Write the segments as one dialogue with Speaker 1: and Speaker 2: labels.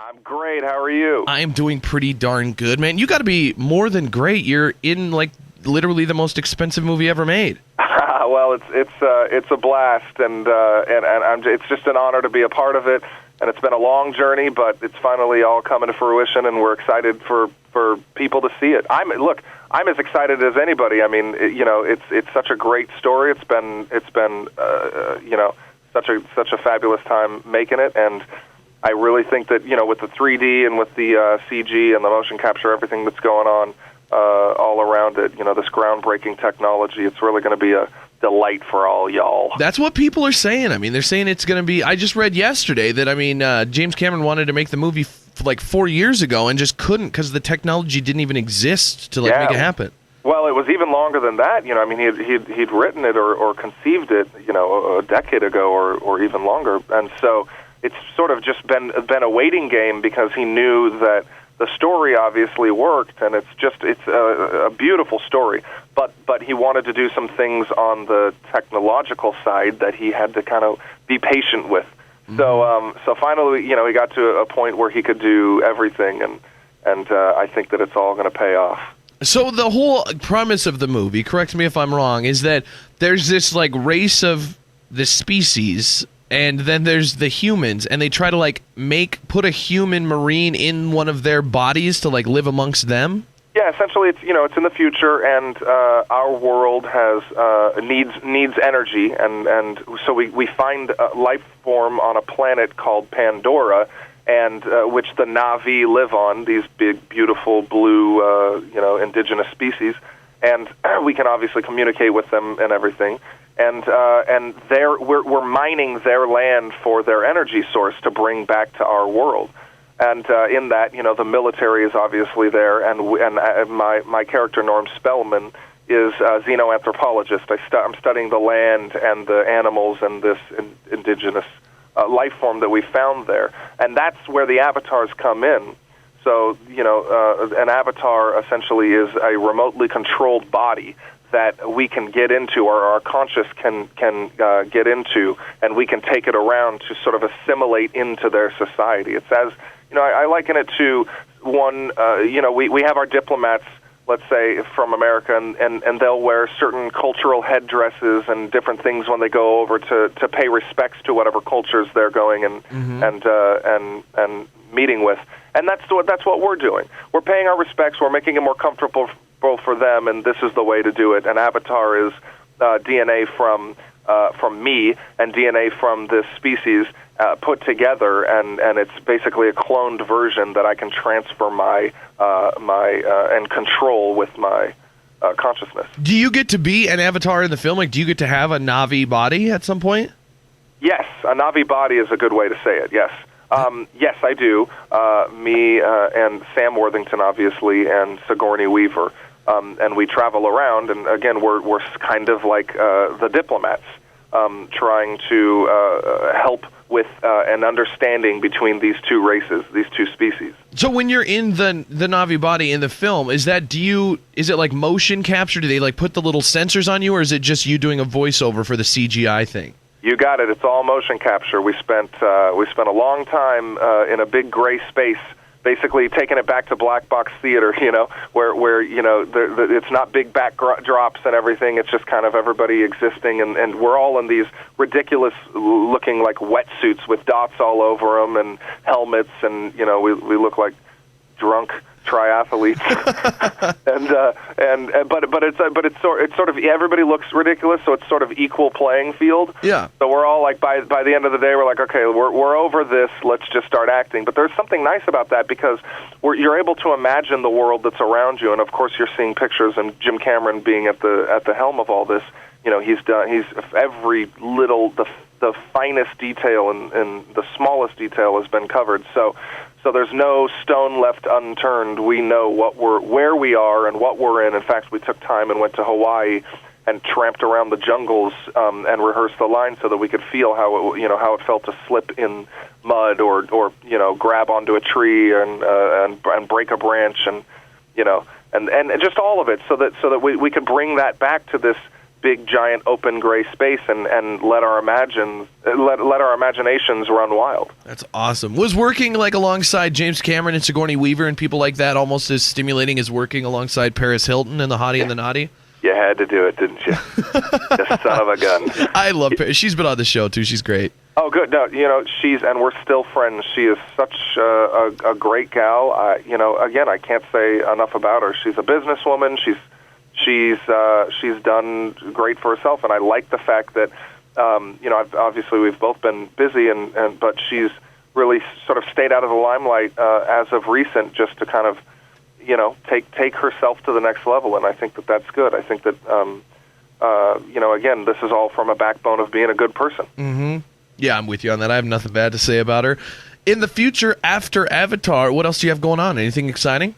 Speaker 1: I'm great. How are you?
Speaker 2: I am doing pretty darn good, man. You got to be more than great. You're in like literally the most expensive movie ever made.
Speaker 1: Well, it's a blast, and it's just an honor to be a part of it. And it's been a long journey, but it's finally all coming to fruition, and we're excited for people to see it. I'm as excited as anybody. I mean, it's such a great story. It's been such a fabulous time making it, and I really think that with the 3D and with the CG and the motion capture, everything that's going on all around it, this groundbreaking technology, it's really going to be a delight for all y'all.
Speaker 2: That's what people are saying. I mean, they're saying it's going to be. I just read yesterday that James Cameron wanted to make the movie like 4 years ago and just couldn't because the technology didn't even exist to make it happen.
Speaker 1: Well, it was even longer than that. He'd written it or conceived it, a decade ago or even longer, and so it's sort of just been a waiting game because he knew that the story obviously worked, and it's a beautiful story. But he wanted to do some things on the technological side that he had to kind of be patient with. Mm-hmm. So finally, he got to a point where he could do everything, and I think that it's all going to pay off.
Speaker 2: So the whole premise of the movie, correct me if I'm wrong, is that there's this like race of the species, and then there's the humans, and they try to put a human marine in one of their bodies to live amongst them.
Speaker 1: Yeah, essentially, it's in the future, and our world has needs energy, and so we find a life form on a planet called Pandora, and which the Na'vi live on. These big, beautiful blue, indigenous species, and we can obviously communicate with them and everything. And we're mining their land for their energy source to bring back to our world. And in that, the military is obviously there, and my character Norm Spellman is a xenoanthropologist. I'm studying the land and the animals and this indigenous life form that we found there, and that's where the avatars come in. So an avatar essentially is a remotely controlled body that we can get into, or our conscious can get into, and we can take it around to sort of assimilate into their society. It's as I liken it to one. We have our diplomats, let's say from America, and they'll wear certain cultural headdresses and different things when they go over to pay respects to whatever cultures they're going and meeting with. And that's what we're doing. We're paying our respects. We're making it more comfortable for them, and this is the way to do it. An avatar is DNA from me and DNA from this species put together, and it's basically a cloned version that I can transfer my and control with my consciousness.
Speaker 2: Do you get to be an avatar in the film? Do you get to have a Na'vi body at some point?
Speaker 1: Yes, a Na'vi body is a good way to say it. Yes. Yes, I do. Me and Sam Worthington, obviously, and Sigourney Weaver, and we travel around. And again, we're kind of like the diplomats, trying to help with an understanding between these two races, these two species.
Speaker 2: So when you're in the Na'vi body in the film, is it like motion capture? Do they put the little sensors on you, or is it just you doing a voiceover for the CGI thing?
Speaker 1: You got it. It's all motion capture. We spent a long time in a big gray space, basically taking it back to black box theater. Where it's not big backdrops and everything. It's just kind of everybody existing, and we're all in these ridiculous looking like wetsuits with dots all over them and helmets, and we look like drunk triathletes, but it's sort of everybody looks ridiculous, so it's sort of equal playing field.
Speaker 2: Yeah.
Speaker 1: So we're all like by the end of the day, we're like, okay, we're over this. Let's just start acting. But there's something nice about that because you're able to imagine the world that's around you, and of course you're seeing pictures. And Jim Cameron being at the helm of all this, he's every little the finest detail and the smallest detail has been covered. So there's no stone left unturned. We know where we are and what we're in. In fact, we took time and went to Hawaii and tramped around the jungles and rehearsed the lines so that we could feel how it felt to slip in mud or grab onto a tree and break a branch and just all of it so that we could bring that back to this big, giant, open gray space and let our imaginations run wild.
Speaker 2: That's awesome. Was working like alongside James Cameron and Sigourney Weaver and people like that almost as stimulating as working alongside Paris Hilton and The Hottie and the Naughty?
Speaker 1: You had to do it, didn't you? The son of a gun.
Speaker 2: I love Paris. She's been on the show, too. She's great.
Speaker 1: Oh, good. No, and we're still friends. She is such a great gal. Again, I can't say enough about her. She's a businesswoman. She's done great for herself, and I like the fact that, obviously we've both been busy, but she's really sort of stayed out of the limelight as of recent, just to kind of, take herself to the next level, and I think that that's good. I think that, again, this is all from a backbone of being a good person.
Speaker 2: Mm-hmm. Yeah, I'm with you on that. I have nothing bad to say about her. In the future, after Avatar, what else do you have going on? Anything exciting?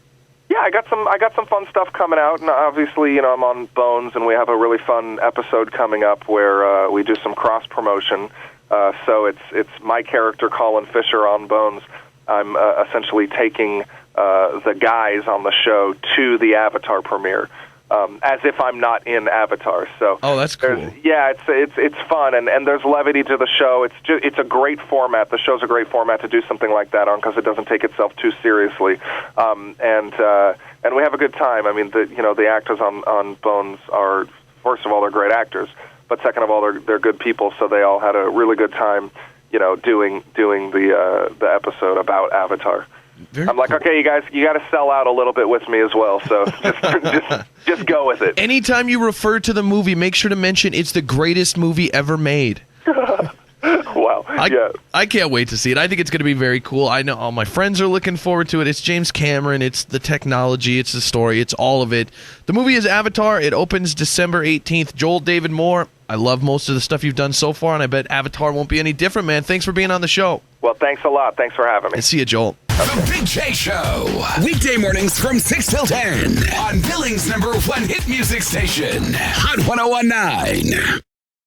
Speaker 1: Yeah, I got some fun stuff coming out, and obviously, I'm on Bones, and we have a really fun episode coming up where we do some cross promotion. So it's my character Colin Fisher on Bones. I'm essentially taking the guys on the show to the Avatar premiere, as if I'm not in Avatar. So
Speaker 2: that's cool.
Speaker 1: Yeah, it's fun, and there's levity to the show. It's a great format. The show's a great format to do something like that on because it doesn't take itself too seriously, and we have a good time. I mean, the actors on Bones are, first of all, they're great actors, but second of all, they're good people. So they all had a really good time, doing the episode about Avatar. I'm like, okay, you guys, you got to sell out a little bit with me as well. So just go with it.
Speaker 2: Anytime you refer to the movie, make sure to mention it's the greatest movie ever made.
Speaker 1: Wow.
Speaker 2: I can't wait to see it. I think it's going to be very cool. I know all my friends are looking forward to it. It's James Cameron. It's the technology. It's the story. It's all of it. The movie is Avatar. It opens December 18th. Joel David Moore, I love most of the stuff you've done so far, and I bet Avatar won't be any different, man. Thanks for being on the show.
Speaker 1: Well, thanks a lot. Thanks for having me.
Speaker 2: See you, Joel.
Speaker 3: The Big J Show. Weekday mornings from 6 till 10 on Billings' #1 hit music station, Hot 101.9.